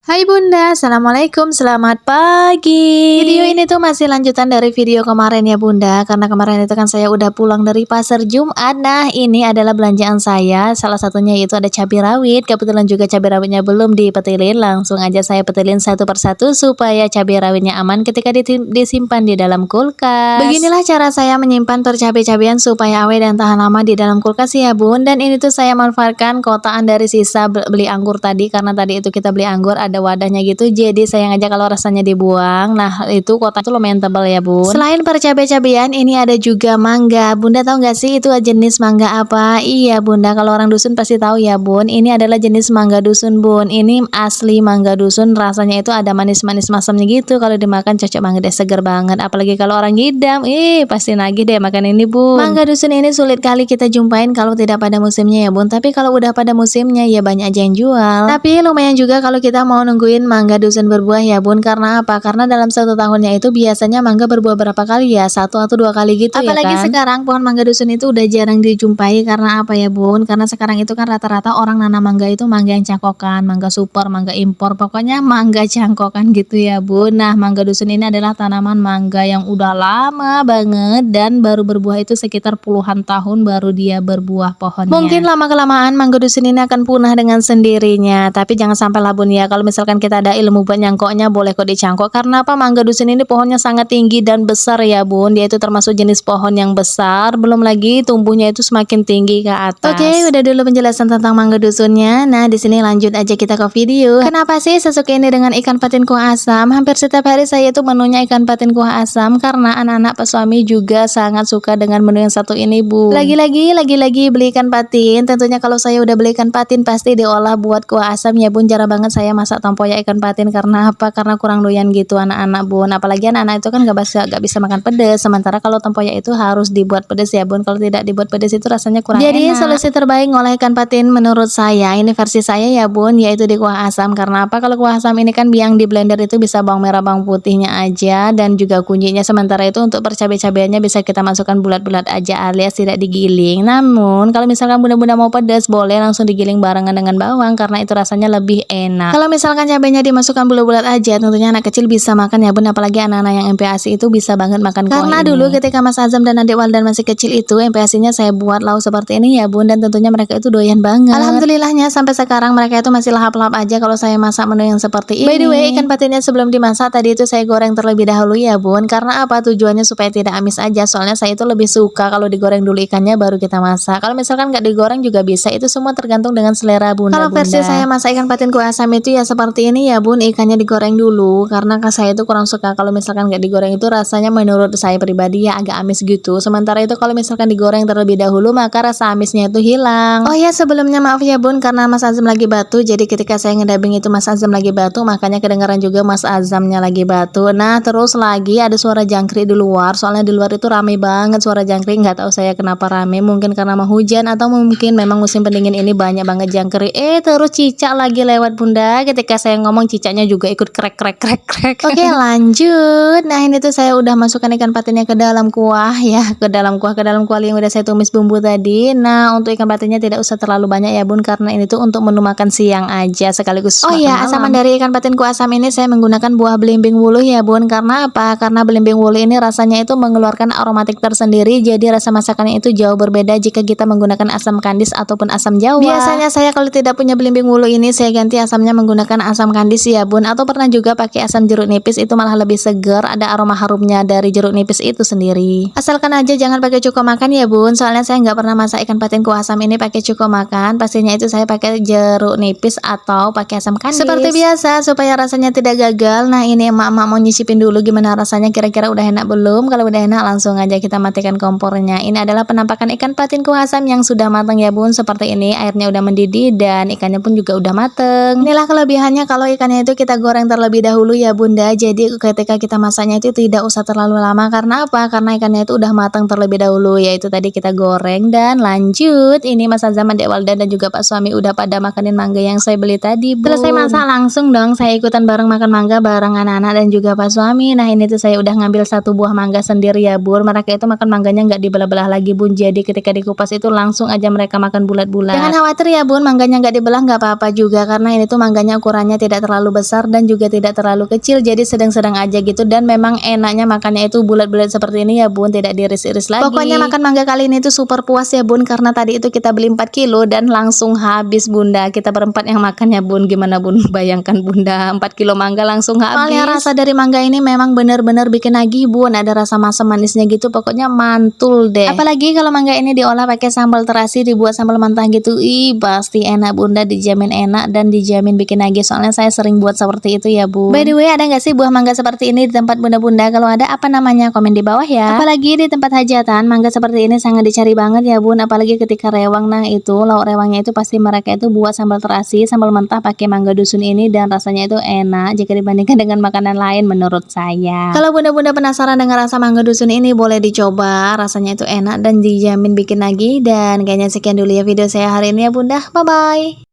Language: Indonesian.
Hai Bunda, Assalamualaikum, selamat pagi. Video ini tuh masih lanjutan dari video kemarin ya Bunda. Karena kemarin itu kan saya udah pulang dari pasar Jumat. Nah ini adalah belanjaan saya. Salah satunya itu ada cabai rawit. Kebetulan juga cabai rawitnya belum dipetilin. Langsung aja saya petilin satu persatu supaya cabai rawitnya aman ketika disimpan di dalam kulkas. Beginilah cara saya menyimpan percabai-cabian supaya awet dan tahan lama di dalam kulkas ya Bun. Dan ini tuh saya manfaatkan kotaan dari sisa beli anggur tadi. Karena tadi itu kita beli anggur ada wadahnya gitu, jadi sayang aja kalau rasanya dibuang. Nah itu kotak itu lumayan tebal ya Bun. Selain percabai-cabian ini ada juga mangga. Bunda tahu nggak sih itu jenis mangga apa? Iya Bunda, kalau orang dusun pasti tahu ya Bun. Ini adalah jenis mangga dusun Bun. Ini asli mangga dusun, rasanya itu ada manis-manis masamnya gitu. Kalau dimakan cocok banget deh, seger banget. Apalagi kalau orang ngidam, pasti nagih deh makan ini Bun. Mangga dusun ini sulit kali kita jumpain kalau tidak pada musimnya ya Bun. Tapi kalau udah pada musimnya ya banyak aja yang jual. Tapi lumayan juga kalau kita mau nungguin mangga dusun berbuah ya Bun. Karena apa? Karena dalam satu tahunnya itu biasanya mangga berbuah berapa kali ya? 1 atau 2 kali gitu. Apalagi ya kan? Sekarang pohon mangga dusun itu udah jarang dijumpai. Karena apa ya Bun? Karena sekarang itu kan rata-rata orang nanam mangga itu mangga yang cangkokan, mangga super, mangga impor, pokoknya mangga cangkokan gitu ya Bun. Nah mangga dusun ini adalah tanaman mangga yang udah lama banget dan baru berbuah itu sekitar puluhan tahun baru dia berbuah pohonnya. Mungkin lama-kelamaan mangga dusun ini akan punah dengan sendirinya. Tapi jangan sampai lah Bun ya, kalau misalkan kita ada ilmu buat nyangkoknya boleh kok dicangkok. Karena apa? Mangga dusun ini pohonnya sangat tinggi dan besar ya Bun. Dia itu termasuk jenis pohon yang besar. Belum lagi tumbuhnya itu semakin tinggi ke atas. Oke, udah dulu penjelasan tentang mangga dusunnya. Nah di sini lanjut aja kita ke video. Kenapa sih sesuka ini dengan ikan patin kuah asam? Hampir setiap hari saya itu menunya ikan patin kuah asam. Karena anak-anak pesuami juga sangat suka dengan menu yang satu ini Bun. Lagi-lagi beli ikan patin. Tentunya kalau saya udah beli ikan patin pasti diolah buat kuah asam ya Bun. Jarang banget saya masak tempoyak ikan patin. Karena apa? Karena kurang doyan gitu anak-anak Bun. Apalagi anak-anak itu kan gak bisa makan pedes. Sementara kalau tempoyak itu harus dibuat pedes ya Bun. Kalau tidak dibuat pedes itu rasanya kurang enak. Jadi solusi terbaik ngolah ikan patin menurut saya, ini versi saya ya Bun, yaitu di kuah asam. Karena apa? Kalau kuah asam ini kan yang di blender itu bisa bawang merah, bawang putihnya aja dan juga kunyitnya. Sementara itu untuk percabai-cabeannya bisa kita masukkan bulat-bulat aja alias tidak digiling. Namun kalau misalkan bunda-bunda mau pedas boleh langsung digiling barengan dengan bawang karena itu rasanya lebih enak. Kalau misalkan cabenya dimasukkan bulat-bulat aja, tentunya anak kecil bisa makan ya Bun. Apalagi anak-anak yang MPASI itu bisa banget makan kuah ini. Karena dulu ketika Mas Azam dan adik Waldan masih kecil itu MPASI-nya saya buat lauk seperti ini ya Bun. Dan tentunya mereka itu doyan banget. Alhamdulillahnya sampai sekarang mereka itu masih lahap-lahap aja kalau saya masak menu yang seperti ini. By the way, ikan patinnya sebelum dimasak tadi itu saya goreng terlebih dahulu ya Bun. Karena apa? Tujuannya supaya tidak amis aja. Soalnya saya itu lebih suka kalau digoreng dulu ikannya baru kita masak. Kalau misalkan nggak digoreng juga bisa. Itu semua tergantung dengan selera Bunda. Kalau versi saya masak ikan patin kuah asam itu ya seperti ini ya Bun. Ikannya digoreng dulu karena saya itu kurang suka kalau misalkan nggak digoreng itu rasanya menurut saya pribadi ya agak amis gitu. Sementara itu kalau misalkan digoreng terlebih dahulu maka rasa amisnya itu hilang. Oh ya sebelumnya maaf ya Bun karena Mas Azam lagi batu. Jadi ketika saya ngedabing itu Mas Azam lagi batu, makanya kedengaran juga Mas Azamnya lagi batu. Nah terus lagi ada suara jangkrik di luar. Soalnya di luar itu rame banget suara jangkrik. Nggak tahu saya kenapa rame. Mungkin karena mau hujan atau mungkin memang musim pendingin ini banyak banget jangkrik. Terus cicak lagi lewat Bunda. Ketika saya ngomong cicaknya juga ikut krek. Oke lanjut. Nah ini tuh saya udah masukkan ikan patinnya ke dalam kuah ya, ke dalam kuah yang udah saya tumis bumbu tadi. Nah untuk ikan patinnya tidak usah terlalu banyak ya Bun karena ini tuh untuk menu makan siang aja sekaligus makan malam. Asaman dari ikan patin kuah asam ini saya menggunakan buah belimbing wuluh ya Bun. Karena apa? Karena belimbing wuluh ini rasanya itu mengeluarkan aromatik tersendiri. Jadi rasa masakannya itu jauh berbeda jika kita menggunakan asam kandis ataupun asam jawa. Biasanya saya kalau tidak punya belimbing wuluh ini saya ganti asamnya menggunakan asam kandis ya Bun. Atau pernah juga pakai asam jeruk nipis, itu malah lebih segar, ada aroma harumnya dari jeruk nipis itu sendiri. Asalkan aja jangan pakai cuka makan ya Bun. Soalnya saya nggak pernah masak ikan patin kuah asam ini pakai cuka makan. Pastinya itu saya pakai jeruk nipis atau pakai asam kandis. Seperti biasa supaya rasanya tidak gagal. Nah ini emak-emak mau nyicipin dulu gimana rasanya, kira-kira udah enak belum? Kalau udah enak langsung aja kita matikan kompornya. Ini adalah penampakan ikan patin kuah asam yang sudah matang ya Bun. Seperti ini, airnya udah mendidih dan ikannya pun juga udah mateng. Inilah kelebihannya kalau ikannya itu kita goreng terlebih dahulu ya Bunda. Jadi ketika kita masaknya itu tidak usah terlalu lama. Karena apa? Karena ikannya itu udah matang terlebih dahulu. Yaitu tadi kita goreng dan lanjut. Ini Mas Azam, Dek Waldan dan juga Pak Suami udah pada makanin mangga yang saya beli tadi Bun. Selesai masak langsung dong saya ikutan bareng makan mangga bareng anak-anak dan juga Pak Suami. Nah ini tuh saya udah ngambil 1 buah mangga sendiri ya Bun. Mereka itu makan mangganya nggak dibelah-belah lagi Bun. Jadi ketika dikupas itu langsung aja mereka makan bulat-bulat. Jangan khawatir ya Bun, mangganya nggak dibelah nggak apa-apa juga karena ini tuh mangganya ukuran ukurannya tidak terlalu besar dan juga tidak terlalu kecil, jadi sedang-sedang aja gitu. Dan memang enaknya makannya itu bulat-bulat seperti ini ya bun, tidak diiris-iris lagi. Pokoknya makan mangga kali ini tuh super puas ya bun, karena tadi itu kita beli 4 kilo dan langsung habis bunda. Kita berempat yang makan ya bun, gimana bun? Bayangkan bunda 4 kilo mangga langsung habis. Soalnya rasa dari mangga ini memang benar-benar bikin nagih bun, ada rasa masam manisnya gitu, pokoknya mantul deh. Apalagi kalau mangga ini diolah pakai sambal terasi, dibuat sambal mentah gitu, pasti enak bunda, dijamin enak dan dijamin bikin nagih. Soalnya saya sering buat seperti itu ya bun. By the way, ada nggak sih buah mangga seperti ini di tempat bunda-bunda? Kalau ada, apa namanya? Komen di bawah ya. Apalagi di tempat hajatan, mangga seperti ini sangat dicari banget ya bun, apalagi ketika rewang. Nah itu lauk rewangnya itu pasti mereka itu buat sambal terasi, sambal mentah pakai mangga dusun ini, dan rasanya itu enak jika dibandingkan dengan makanan lain menurut saya. Kalau bunda-bunda penasaran dengan rasa mangga dusun ini, boleh dicoba, rasanya itu enak dan dijamin bikin nagih. Dan kayaknya sekian dulu ya video saya hari ini ya bunda, bye bye.